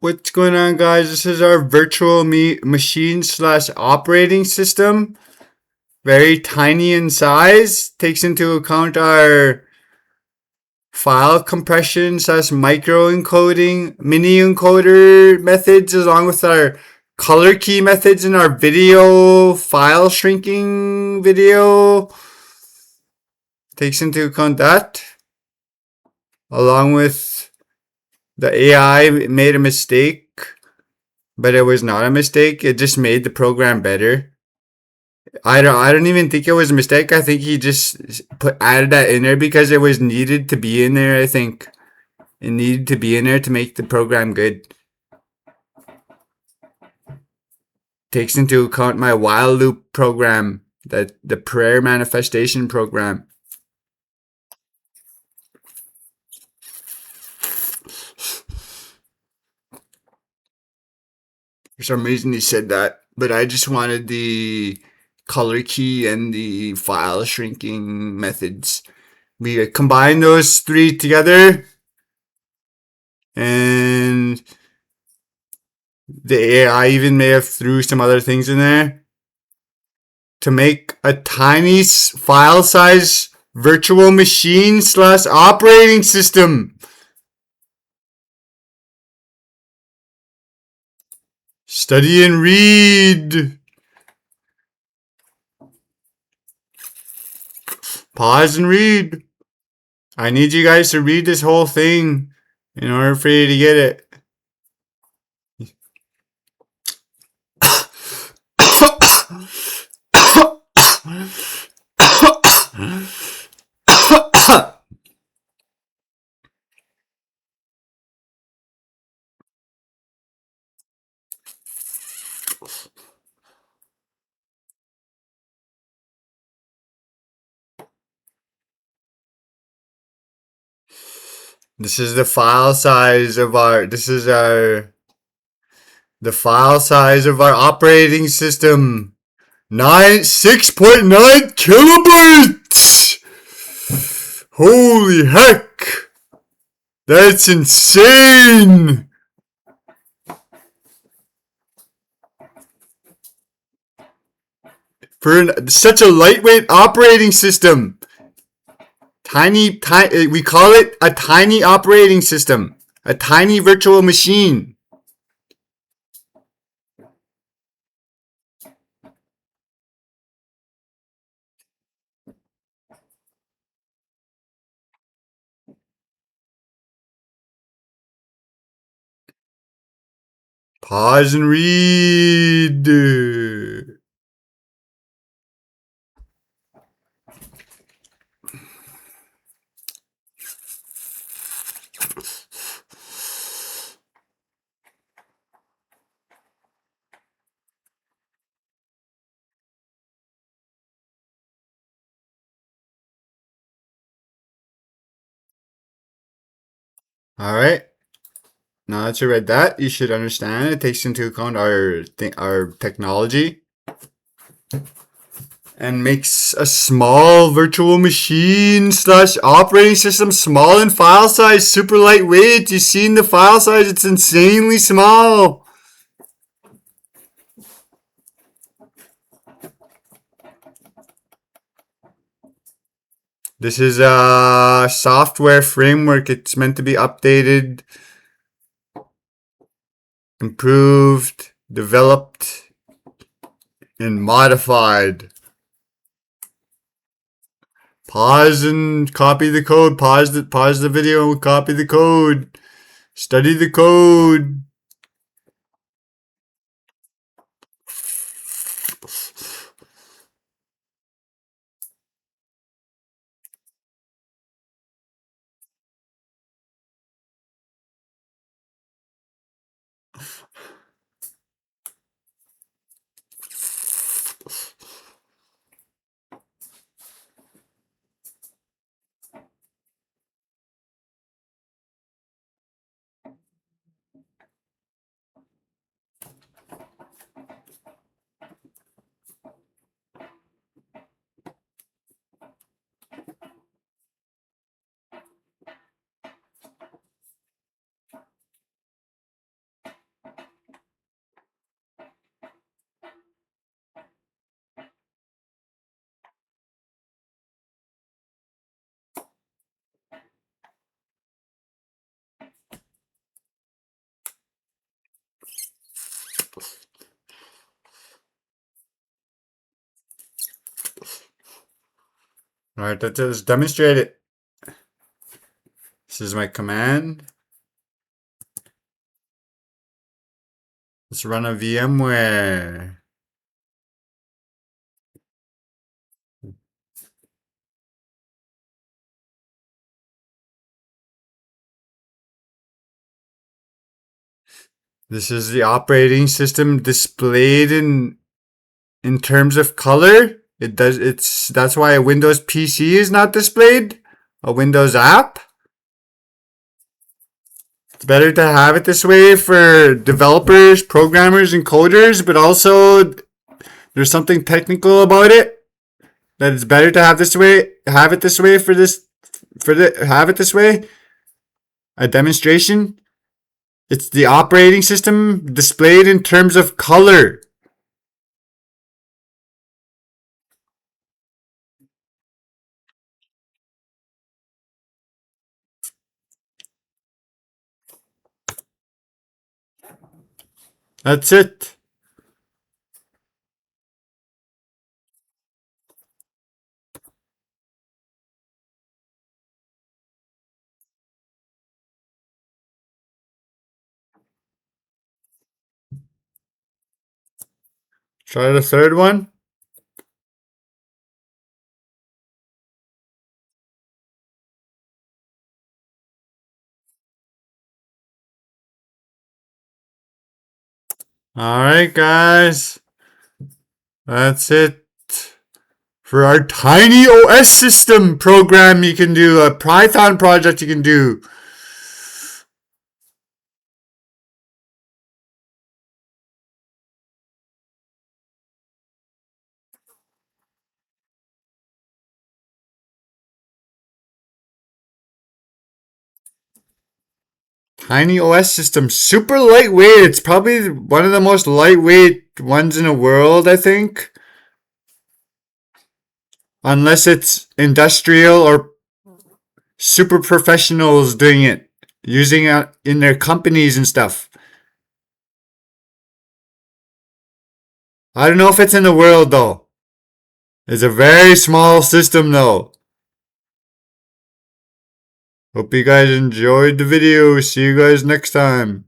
What's going on, guys? This is our virtual machine slash operating system. Very tiny in size. Takes into account our file compression slash micro encoding, mini encoder methods, along with our color key methods in our video file shrinking video. Takes into account that, along with the AI made a mistake, but it was not a mistake. It just made the program better. I don't even think it was a mistake. I think he just added that in there because it was needed to be in there. I think it needed to be in there to make the program good. Takes into account my while loop program, that the prayer manifestation program. For some reason he said that, but I just wanted the color key and the file shrinking methods. We combine those three together, and the AI even may have threw some other things in there to make a tiny file size virtual machine slash operating system. Study and read. Pause and read. I need you guys to read this whole thing in order for you to get it. This is the file size of our. This is the file size of our operating system. 6.9 kilobytes. Holy heck! That's insane! For such a lightweight operating system. Tiny, we call it a tiny operating system. A tiny virtual machine. Pause and read. Alright. Now that you read that, you should understand it takes into account our technology and makes a small virtual machine slash operating system, small in file size, super lightweight. You've seen the file size, it's insanely small. This is a software framework. It's meant to be updated, improved, developed, and modified. Pause and copy the code. Pause the video and copy the code. Study the code. Alright, let's demonstrate it. This is my command. Let's run a VMware. This is the operating system displayed in terms of color. That's why a Windows PC is not displayed. A Windows app. It's better to have it this way for developers, programmers, and coders, but also there's something technical about it that it's better to have this way. Have it this way have it this way. A demonstration. It's the operating system displayed in terms of color. That's it. Try the third one. Alright, guys. That's it for our tiny OS system program you can do, a Python project you can do. Tiny OS system, super lightweight. It's probably one of the most lightweight ones in the world, I think. Unless it's industrial or super professionals doing it, using it in their companies and stuff. I don't know if it's in the world though. It's a very small system though. Hope you guys enjoyed the video. See you guys next time.